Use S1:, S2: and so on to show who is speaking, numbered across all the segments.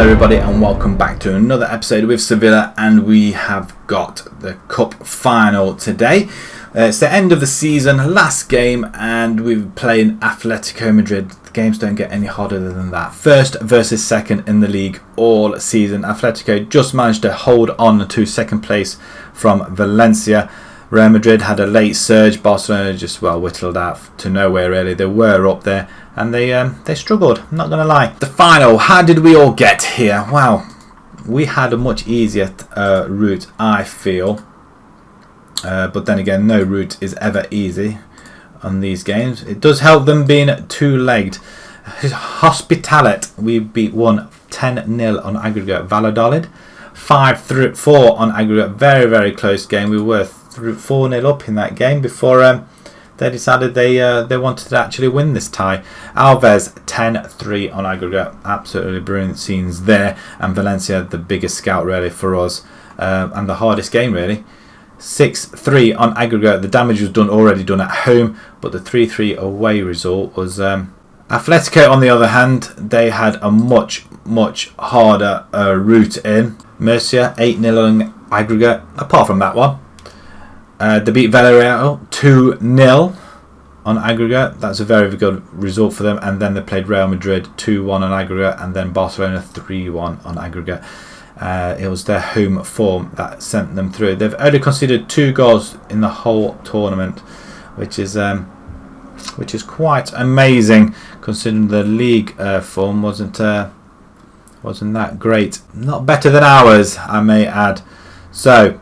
S1: Hello everybody and welcome back to another episode with Sevilla, and we have got the cup final today. It's the end of the season, last game, and we're playing Atletico Madrid. The games don't get any harder than that. First versus second in the league all season. Atletico just managed to hold on to second place from Valencia. Real Madrid had a late surge. Barcelona just whittled out to nowhere really. They were up there and they struggled, I'm not going to lie. The final, how did we all get here? Well, we had a much easier route, I feel. But then again, no route is ever easy on these games. It does help them being two-legged. Hospitalet, we beat 10-0 on aggregate. Valladolid, 5-4 on aggregate. Very, very close game. We were 4-0 up in that game before they decided they wanted to actually win this tie. Alves 10-3 on aggregate. Absolutely brilliant scenes there. And Valencia, the biggest scout really for us, and the hardest game really. 6-3 on aggregate. The damage was already done at home, but the 3-3 away result was Atletico. On the other hand, they had a much harder route in. Murcia 8-0 on aggregate. Apart from that one, they beat Villarreal 2-0 on aggregate. That's a very good result for them. And then they played Real Madrid 2-1 on aggregate, and then Barcelona 3-1 on aggregate. It was their home form that sent them through. They've only conceded 2 goals in the whole tournament, which is quite amazing considering the league form wasn't that great. Not better than ours, I may add. So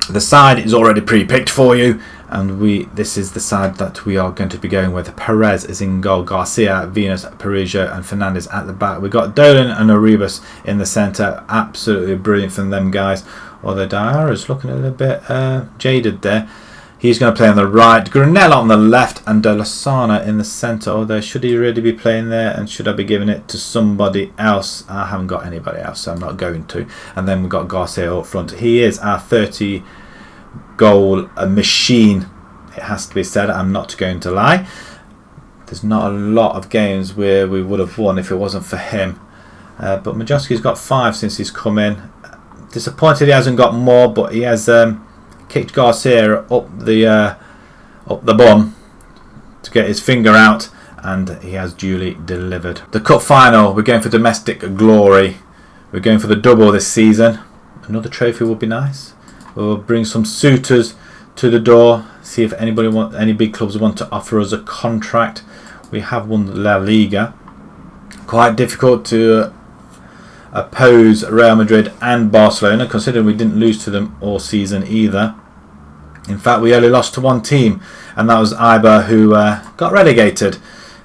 S1: the side is already pre-picked for you, and this is the side that we are going to be going with. Perez is in goal, Garcia, Venus, Parejo and Fernandez at the back. We've got Dolan and Arribas in the centre. Absolutely brilliant from them guys. Although Diarra is looking a little bit jaded there. He's going to play on the right, Granella on the left, and De La Sana in the centre. Although, should he really be playing there, and should I be giving it to somebody else? I haven't got anybody else, so I'm not going to. And then we've got Garcia up front. He is our 30 goal machine, it has to be said. I'm not going to lie. There's not a lot of games where we would have won if it wasn't for him. But Majowski's got 5 since he's come in. Disappointed he hasn't got more, but he has kicked Garcia up the bum to get his finger out, and he has duly delivered. The cup final, we're going for domestic glory. We're going for the double this season. Another trophy would be nice. We'll bring some suitors to the door, see if any big clubs want to offer us a contract. We have won La Liga. Quite difficult to oppose Real Madrid and Barcelona, considering we didn't lose to them all season either. In fact, we only lost to one team, and that was Eibar, who got relegated.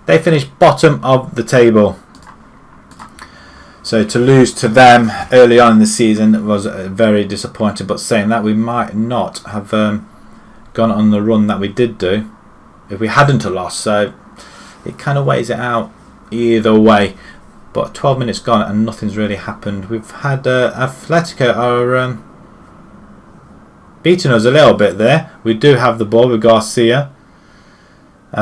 S1: They finished bottom of the table. So to lose to them early on in the season was very disappointing. But saying that, we might not have gone on the run that we did do if we hadn't have lost. So it kind of weighs it out either way. But 12 minutes gone and nothing's really happened. We've had Atletico are beating us a little bit there. We do have the ball with Garcia.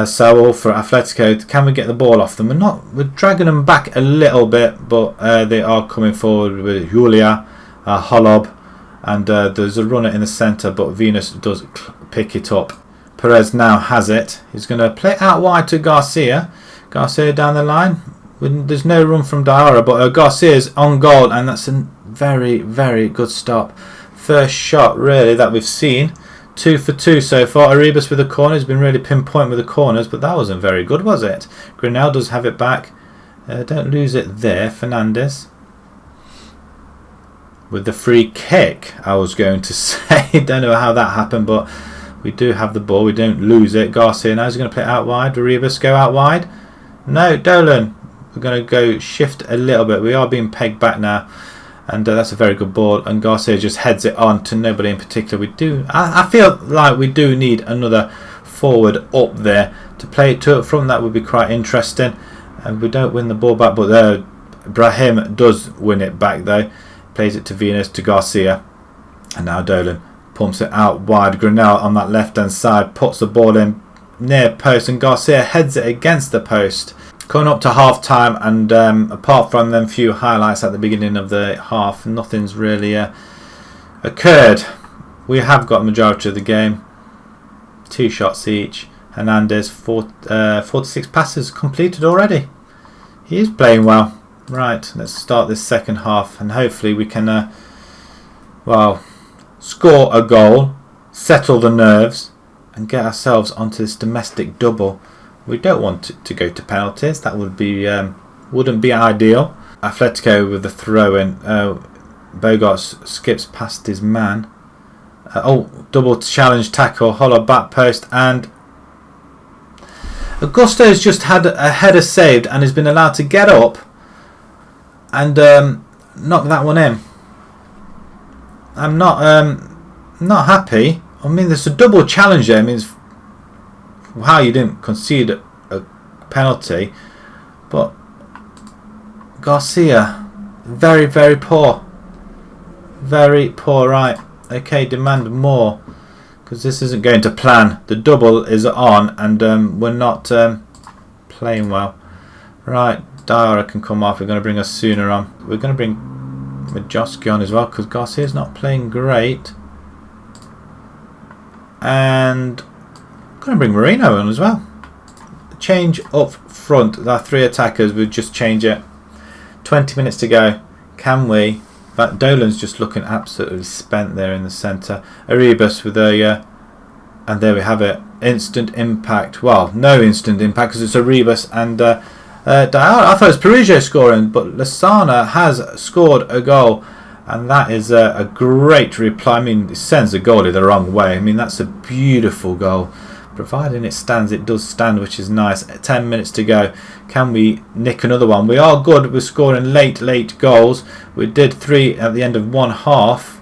S1: So all for Atletico, can we get the ball off them? We're dragging them back a little bit, but they are coming forward with Julia, Holob, and there's a runner in the centre, but Venus does pick it up. Perez now has it. He's going to play it out wide to Garcia. Garcia down the line. There's no run from Diarra, but Garcia's on goal, and that's a very, very good stop. First shot really that we've seen. 2 for 2 so far. Arribas with the corner. He's been really pinpoint with the corners, but that wasn't very good, was it? Granell does have it back. Don't lose it there. Fernandez with the free kick, I was going to say. Don't know how that happened, but we do have the ball. We don't lose it. Garcia now is going to play it out wide. Arribas go out wide. No, Dolan. We're going to go shift a little bit. We are being pegged back now. And that's a very good ball, and Garcia just heads it on to nobody in particular. I feel like we do need another forward up there to play it to up front. That would be quite interesting. And we don't win the ball back, but Brahim does win it back though. Plays it to Venus, to Garcia, and now Dolan pumps it out wide. Granell on that left hand side puts the ball in near post, and Garcia heads it against the post. Coming up to half time, and apart from them few highlights at the beginning of the half, nothing's really occurred. We have got the majority of the game. 2 shots each. Hernandez, 46 passes completed already. He is playing well. Right, let's start this second half, and hopefully we can score a goal, settle the nerves, and get ourselves onto this domestic double. We don't want it to go to penalties. That would be wouldn't be ideal. Atletico with the throw in. Bogarts skips past his man. Double challenge tackle, hollow back post, and Augusto's just had a header saved and has been allowed to get up and knock that one in. I'm not happy. I mean, there's a double challenge there. It means how you didn't concede a penalty, but Garcia, very, very poor. Very poor. Right, okay, demand more, because this isn't going to plan. The double is on, and we're not playing well. Right, Diarra can come off. We're going to bring Osuna on. We're going to bring Majoski on as well, because Garcia's not playing great. And going to bring Marino on as well. Change up front. Our 3 attackers. We'll just change it. 20 minutes to go. Can we? But Dolan's just looking absolutely spent there in the centre. Arribas with a and there we have it. Instant impact. Well, no instant impact because it's Arribas and Diarra. I thought it was Parige scoring, but Lasana has scored a goal, and that is a great reply. I mean, it sends the goalie the wrong way. I mean, that's a beautiful goal. Providing it stands, it does stand, which is nice. 10 minutes to go. Can we nick another one? We are good with scoring late goals. We did 3 at the end of one half.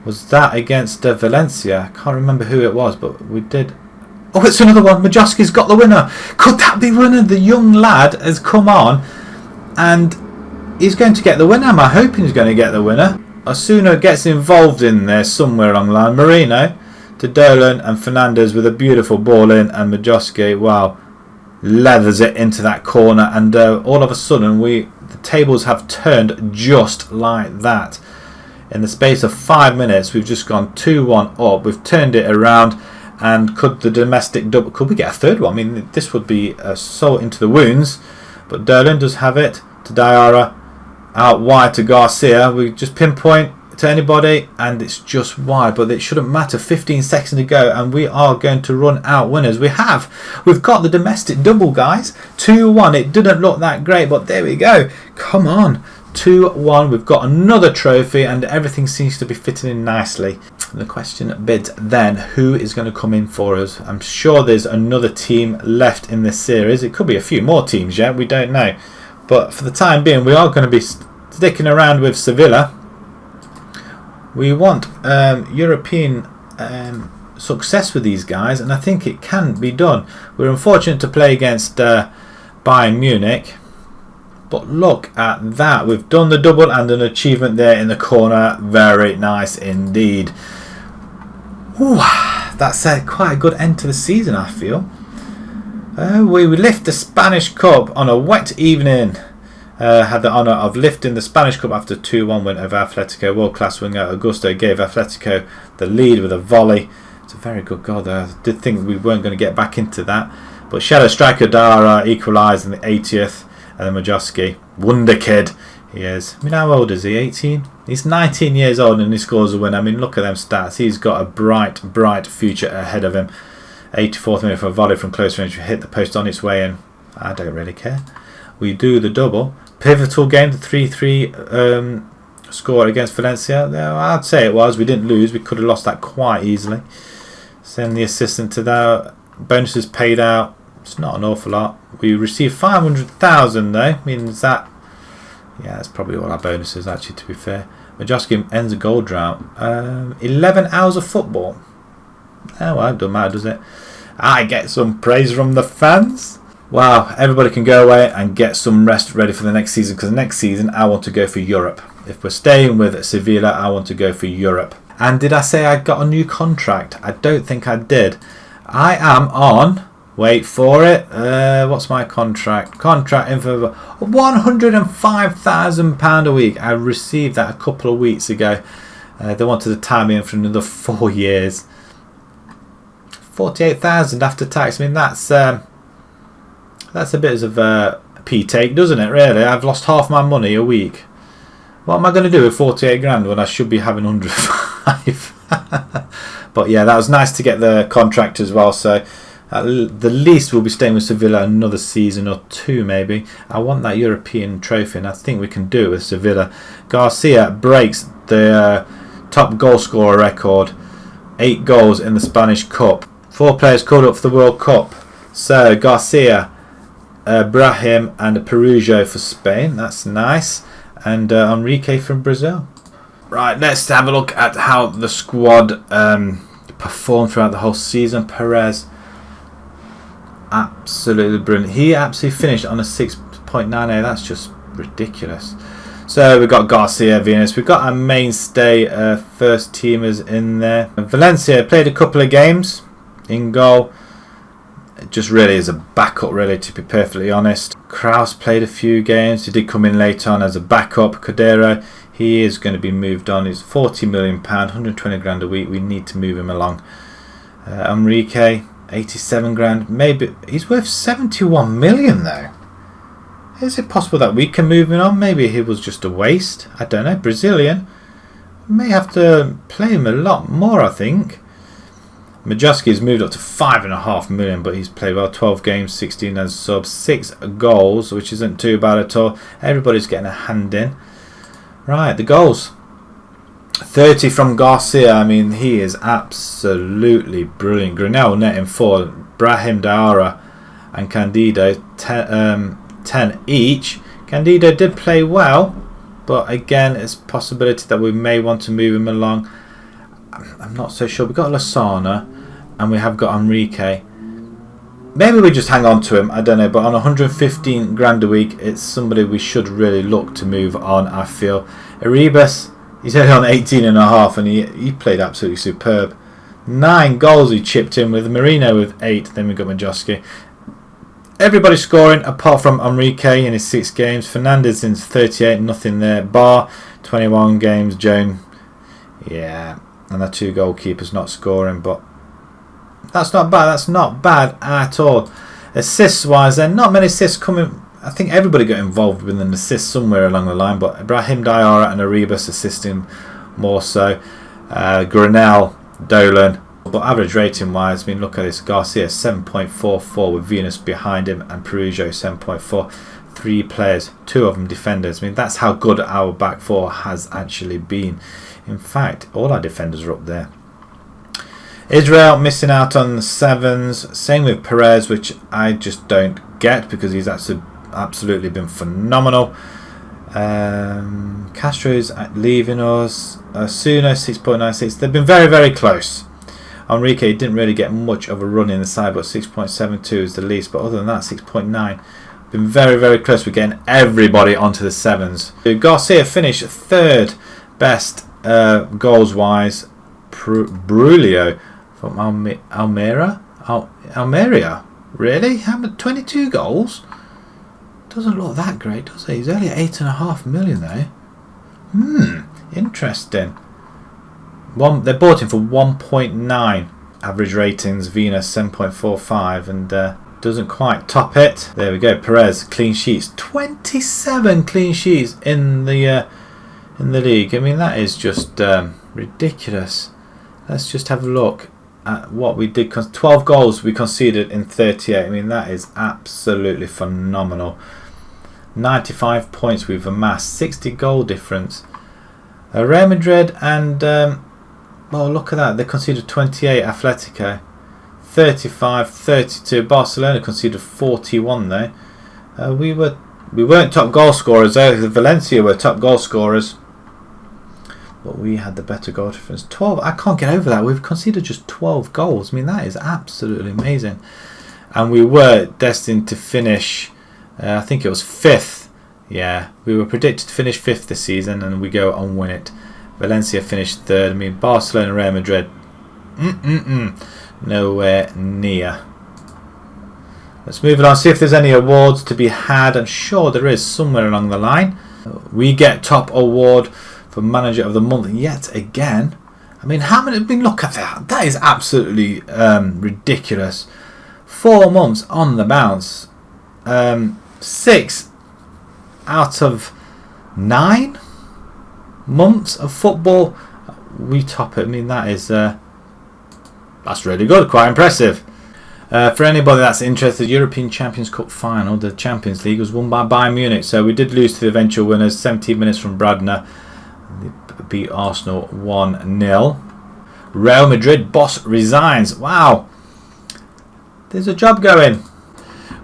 S1: Was that against Valencia? I can't remember who it was, but we did. Oh, it's another one. Majoski's got the winner. Could that be winner? The young lad has come on, and he's going to get the winner. I'm hoping he's going to get the winner. Osuna gets involved in there somewhere along the line. Marino to Dolan and Fernandez with a beautiful ball in, and Majoski, wow, leathers it into that corner, and all of a sudden the tables have turned just like that. In the space of 5 minutes, we've just gone 2-1 up. We've turned it around, and could the domestic double? Could we get a third one? I mean, this would be salt into the wounds. But Dolan does have it to Diarra, out wide to Garcia. We just pinpoint to anybody, and it's just wide, but it shouldn't matter. 15 seconds to go, and we are going to run out winners. We've got the domestic double, guys. 2-1. It didn't look that great, but there we go. Come on, 2-1. We've got another trophy, and everything seems to be fitting in nicely. The question bids then, who is going to come in for us? I'm sure there's another team left in this series. It could be a few more teams yet, we don't know, but for the time being we are going to be sticking around with Sevilla. We want European success with these guys, and I think it can be done. We're unfortunate to play against Bayern Munich, but look at that. We've done the double and an achievement there in the corner. Very nice indeed. Ooh, that's quite a good end to the season, I feel. We lift the Spanish Cup on a wet evening. Had the honour of lifting the Spanish Cup after 2-1 win over Atletico. World-class winger Augusto gave Atletico the lead with a volley. It's a very good goal there. I did think we weren't going to get back into that. But shadow striker Diarra equalised in the 80th. And then Majoski, wonder kid he is. I mean, how old is he? 18? He's 19 years old and he scores a win. I mean, look at them stats. He's got a bright future ahead of him. 84th minute for a volley from close range. Hit the post on its way in. I don't really care. We do the double. Pivotal game, the 3-3 score against Valencia. I'd say it was. We didn't lose. We could have lost that quite easily. Send the assistant to that. Bonuses paid out. It's not an awful lot. We received 500,000 though. Means that, yeah, that's probably all our bonuses actually, to be fair. Majoski ends a goal drought. 11 hours of football. Oh well, it doesn't matter, does it? I get some praise from the fans. Wow, everybody can go away and get some rest ready for the next season, because next season I want to go for Europe. If we're staying with Sevilla, I want to go for Europe. And did I say I got a new contract? I don't think I did. I am on Wait for it. What's my contract? Contract info. £105,000 a week. I received that a couple of weeks ago. They wanted to tie me in for another 4 years. 48,000 after tax. I mean, that's a bit of a pee take, doesn't it? Really, I've lost half my money a week. What am I going to do with 48 grand when I should be having 105? But yeah, that was nice to get the contract as well. So at the least we'll be staying with Sevilla another season or 2 maybe. I want that European trophy, and I think we can do it with Sevilla. Garcia breaks the top goal scorer record. 8 goals in the Spanish Cup. 4 players called up for the World Cup. So Garcia, Brahim and Perujo for Spain. That's nice. And Enrique from Brazil. Right, let's have a look at how the squad performed throughout the whole season. Perez, absolutely brilliant. He absolutely finished on a 6.98. That's just ridiculous. So we've got Garcia, Venus. We've got our mainstay first teamers in there. Valencia played a couple of games in goal. It just really is a backup, really, to be perfectly honest. Kraus played a few games. He did come in late on as a backup. Cordero, he is going to be moved on. He's £40 million, 120 grand a week. We need to move him along. Enrique, 87 grand. Maybe he's worth 71 million though. Is it possible that we can move him on? Maybe he was just a waste. I don't know. Brazilian. We may have to play him a lot more, I think. Majewski has moved up to 5.5 million, but he's played well. 12 games, 16 as sub, 6 goals, which isn't too bad at all. Everybody's getting a hand in. Right, the goals. 30 from Garcia. I mean, he is absolutely brilliant. Granell netting 4. Brahim Diarra and Candido 10 each. Candido did play well, but again, it's a possibility that we may want to move him along. I'm not so sure. We've got Lasana and we have got Enrique. Maybe we just hang on to him. I don't know. But on 115 grand a week, it's somebody we should really look to move on, I feel. Erebus, he's only on 18.5 and he played absolutely superb. 9 goals he chipped in with. Marino with 8. Then we've got Majewski. Everybody scoring apart from Enrique in his 6 games. Fernandez in 38. Nothing there. Barr, 21 games. Joan, yeah. And the 2 goalkeepers not scoring, but that's not bad. That's not bad at all. Assists wise, then not many assists coming. I think everybody got involved with an assist somewhere along the line, but Ibrahim Diarra and Erebus assisting more so. Granell, Dolan. But average rating wise, I mean, look at this. Garcia 7.44 with Venus behind him, and Perujo 7.4. 3 players, 2 of them defenders. I mean, that's how good our back 4 has actually been. In fact, all our defenders are up there. Israel missing out on the 7s. Same with Perez, which I just don't get because he's absolutely been phenomenal. Castro's leaving us. Suno 6.96. They've been very, very close. Enrique didn't really get much of a run in the side, but 6.72 is the least. But other than that, 6.9. Been very, very close. We're getting everybody onto the 7s. Garcia finished 3rd best goals wise. Brulio from Almeria. Really? How much? 22 goals? Doesn't look that great, does he? He's only at 8.5 million though. Interesting. They bought him for 1.9 average ratings. Venus 7.45 and doesn't quite top it. There we go. Perez, clean sheets, 27 clean sheets in the league. I mean, that is just ridiculous. Let's just have a look at what we did. 12 goals we conceded in 38. I mean, that is absolutely phenomenal. 95 points we've amassed. 60 goal difference. Real Madrid and well, look at that. They conceded 28. Atletico 35, 32. Barcelona conceded 41 though. We weren't top goal scorers though. Valencia were top goal scorers, but we had the better goal difference. 12. I can't get over that. We've conceded just 12 goals. I mean, that is absolutely amazing. And we were destined to finish, I think it was 5th. Yeah, we were predicted to finish 5th this season, and we go and win it. Valencia finished 3rd. I mean, Barcelona, Real Madrid, nowhere near. Let's move it on, see if there's any awards to be had. I'm sure there is somewhere along the line. We get top award for Manager of the Month yet again. I mean, how many? I mean, look at that. That is absolutely ridiculous. 4 months on the bounce. 6 out of 9 months of football, we top it. I mean, that is that's really good. Quite impressive. For anybody that's interested, European Champions Cup final, the Champions League, was won by Bayern Munich. So we did lose to the eventual winners. 17 minutes from Bradner. They beat Arsenal 1-0. Real Madrid boss resigns. Wow. There's a job going.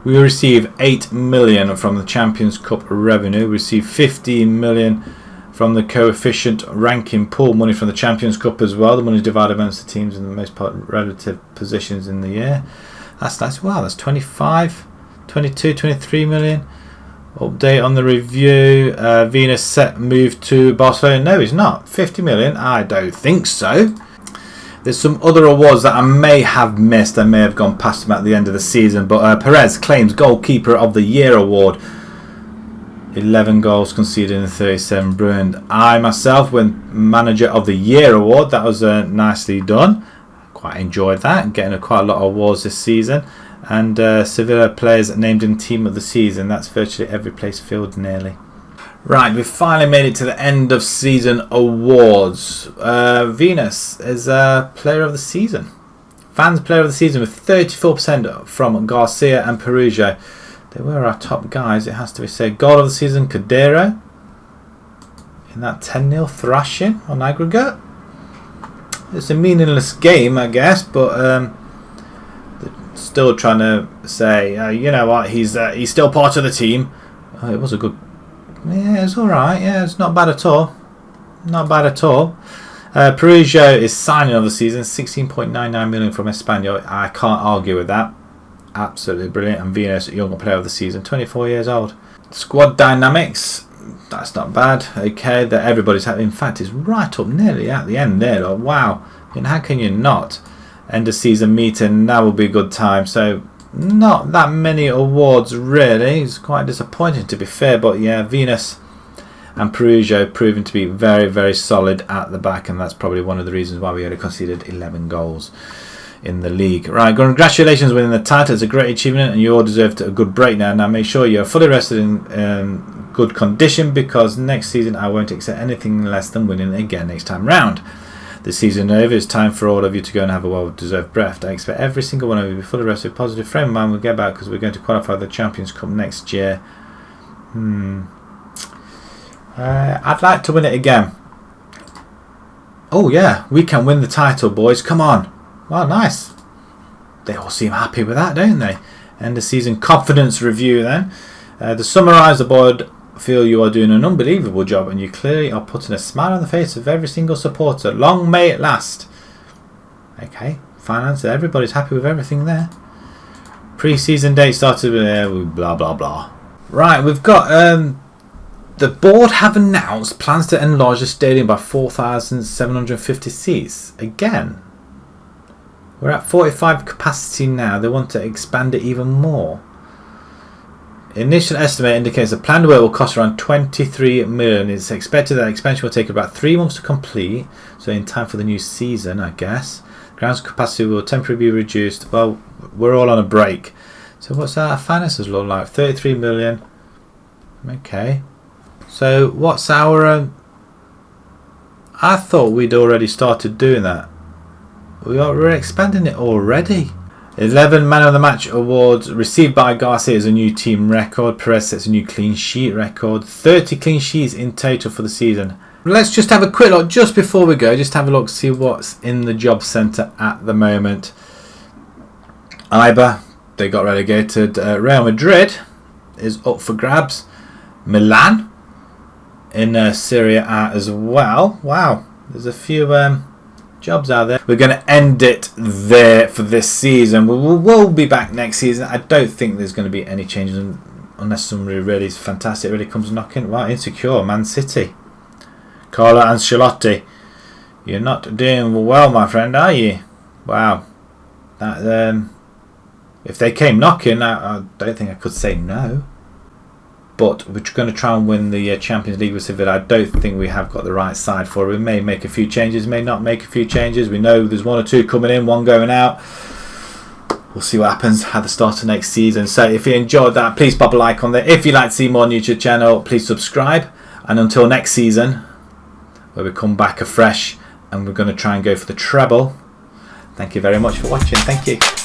S1: We receive 8 million from the Champions Cup revenue. We receive 15 million from the coefficient ranking pool money from the Champions Cup as well. The money is divided amongst the teams in the most relative positions in the year. That's nice. Wow, that's 25, 22, 23 million. Update on the review. Venus set move to Barcelona. No, he's not. 50 million? I don't think so. There's some other awards that I may have missed. I may have gone past them at the end of the season. But Perez claims Goalkeeper of the Year award. 11 goals conceded in 37. Brilliant. I myself win Manager of the Year award. That was nicely done. Quite enjoyed that. Getting quite a lot of awards this season. And Sevilla players named in Team of the Season. That's virtually every place filled nearly. Right, we've finally made it to the end of season awards. Venus is Player of the Season. Fans Player of the Season with 34% from Garcia and Perugia. They were our top guys, it has to be said. Goal of the Season, Cadero. In that 10-0 thrashing on aggregate. It's a meaningless game, I guess, but still trying to say, you know what, he's still part of the team. It was a good... Yeah, it's alright. Yeah, it's not bad at all. Not bad at all. Perugia is signing of the season. 16.99 million from Espanyol. I can't argue with that. Absolutely brilliant. And Venus, Young Player of the Season. 24 years old. Squad dynamics. That's not bad. Okay, that everybody's happy. In fact, it's right up nearly at the end there. Like, wow. I mean, how can you not? End of season meeting. That will be a good time. So... not that many awards really. It's quite disappointing to be fair, but yeah, Venus and Perugia proving to be very, very solid at the back, and that's probably one of the reasons why we only conceded 11 goals in the league. Right, congratulations winning the title. It's a great achievement and you all deserve a good break now. Now make sure you're fully rested in good condition, because next season I won't accept anything less than winning again next time round. The season over, it's time for all of you to go and have a well-deserved breath. I expect every single one of you to be fully rested, positive frame of mind. We'll get back because we're going to qualify the Champions Cup next year. I'd like to win it again. Oh yeah, we can win the title, boys. Come on. Well, nice. They all seem happy with that, don't they? End of season confidence review then. To summarise, the board feel you are doing an unbelievable job and you clearly are putting a smile on the face of every single supporter. Long may it last. Okay, finance, everybody's happy with everything there. Pre-season date started with blah blah blah. Right, we've got the board have announced plans to enlarge the stadium by 4,750 seats. Again, we're at 45 capacity now. They want to expand it even more. Initial estimate indicates the planned work will cost around 23 million. It's expected that expansion will take about 3 months to complete, so in time for the new season, I guess. Grounds capacity will temporarily be reduced. Well, we're all on a break. So what's our finances look like? 33 million. Okay. So what's our... I thought we'd already started doing that. We're expanding it already. 11 Man of the Match awards received by Garcia as a new team record. Perez sets a new clean sheet record. 30 clean sheets in total for the season. Let's just have a quick look just before we go. Just have a look, see what's in the job centre at the moment. Iber, they got relegated. Real Madrid is up for grabs. Milan in Serie A as well. Wow, there's a few jobs out there. We're going to end it there for this season. We'll be back next season. I don't think there's going to be any changes unless somebody really fantastic really comes knocking. Wow, insecure. Man City. Carlo Ancelotti. You're not doing well, my friend, are you? Wow. That If they came knocking, I don't think I could say no. But we're going to try and win the Champions League with Sevilla. I don't think we have got the right side for it. We may make a few changes, may not make a few changes. We know there's 1 or 2 coming in, 1 going out. We'll see what happens at the start of next season. So if you enjoyed that, please pop a like on there. If you'd like to see more on YouTube channel, please subscribe. And until next season, where we come back afresh and we're going to try and go for the treble. Thank you very much for watching. Thank you.